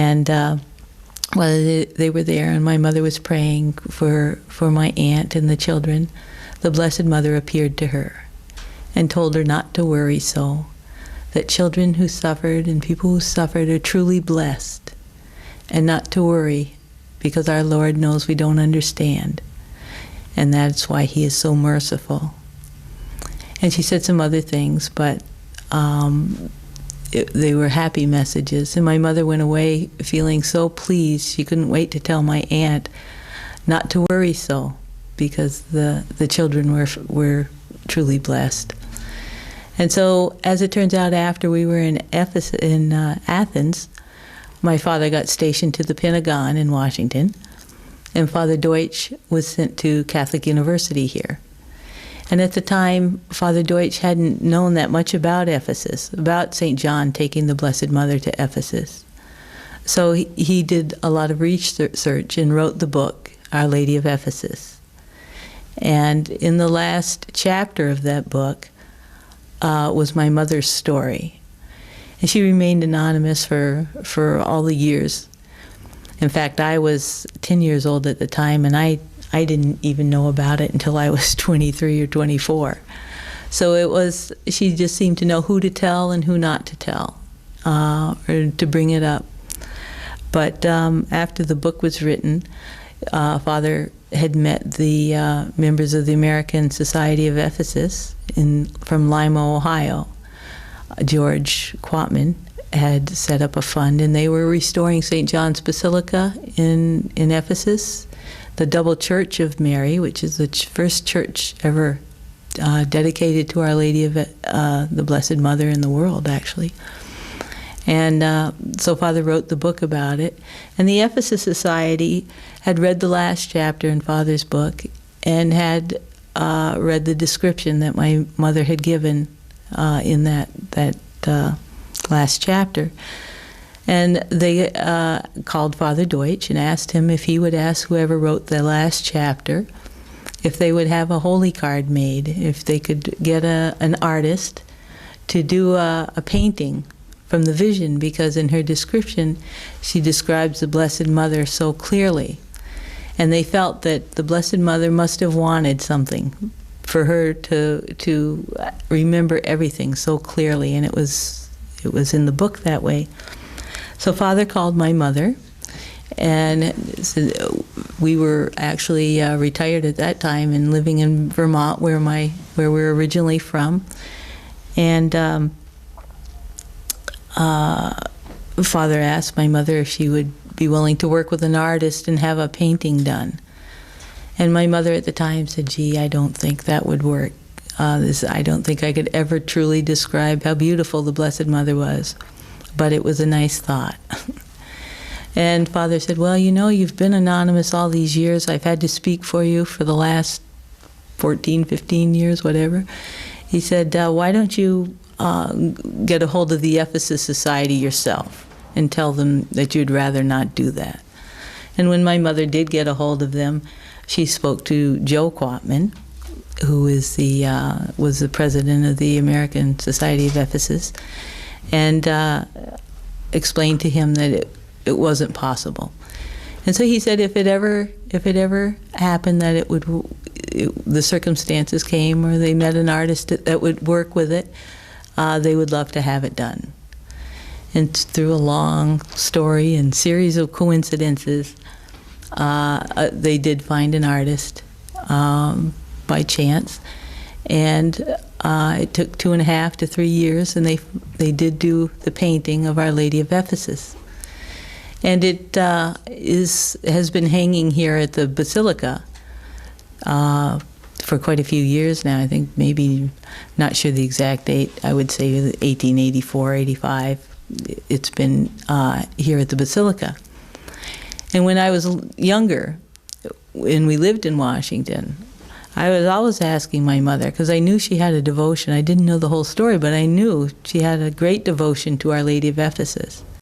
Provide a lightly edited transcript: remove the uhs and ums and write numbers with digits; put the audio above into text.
And while they were there and my mother was praying for my aunt and the children, the Blessed Mother appeared to her and told her not to worry so, that children who suffered and people who suffered are truly blessed, and not to worry because our Lord knows we don't understand, and that's why He is so merciful. And she said some other things, but they were happy messages. And my mother went away feeling so pleased. She couldn't wait to tell my aunt not to worry so, because the children were truly blessed. And so, as it turns out, after we were in Athens, my father got stationed to the Pentagon in Washington, and Father Deutsch was sent to Catholic University here. And at the time, Father Deutsch hadn't known that much about Ephesus, about St. John taking the Blessed Mother to Ephesus. So he did a lot of research and wrote the book, Our Lady of Ephesus. And in the last chapter of that book was my mother's story. And she remained anonymous for all the years. In fact, I was 10 years old at the time, and I didn't even know about it until I was 23 or 24. So she just seemed to know who to tell and who not to tell, or to bring it up. But after the book was written, Father had met the members of the American Society of Ephesus from Lima, Ohio. George Quatman had set up a fund, and they were restoring St. John's Basilica in Ephesus, the double church of Mary, which is the first church ever dedicated to Our Lady of the Blessed Mother in the world, actually. And so Father wrote the book about it. And the Ephesus Society had read the last chapter in Father's book and had read the description that my mother had given in that last chapter. And they called Father Deutsch and asked him if he would ask whoever wrote the last chapter if they would have a holy card made, if they could get an artist to do a painting from the vision, because in her description she describes the Blessed Mother so clearly. And they felt that the Blessed Mother must have wanted something for her to remember everything so clearly, and it was in the book that way. So Father called my mother, and we were actually retired at that time and living in Vermont, where we were originally from. And Father asked my mother if she would be willing to work with an artist and have a painting done. And my mother at the time said, "Gee, I don't think that would work. I don't think I could ever truly describe how beautiful the Blessed Mother was." But it was a nice thought. And Father said, "Well, you know, you've been anonymous all these years. I've had to speak for you for the last 14, 15 years, whatever." He said, "Why don't you get a hold of the Ephesus Society yourself and tell them that you'd rather not do that?" And when my mother did get a hold of them, she spoke to Joe Quatman, who was the president of the American Society of Ephesus, and explained to him that it wasn't possible. And so he said if it ever happened that the circumstances came or they met an artist that would work with it, they would love to have it done. And through a long story and series of coincidences, they did find an artist by chance, and it took 2.5 to 3 years, and they did do the painting of Our Lady of Ephesus. And it has been hanging here at the Basilica for quite a few years now. I think maybe, not sure the exact date, I would say 1884, 85. It's been here at the Basilica. And when I was younger, when we lived in Washington, I was always asking my mother, because I knew she had a devotion. I didn't know the whole story, but I knew she had a great devotion to Our Lady of Ephesus.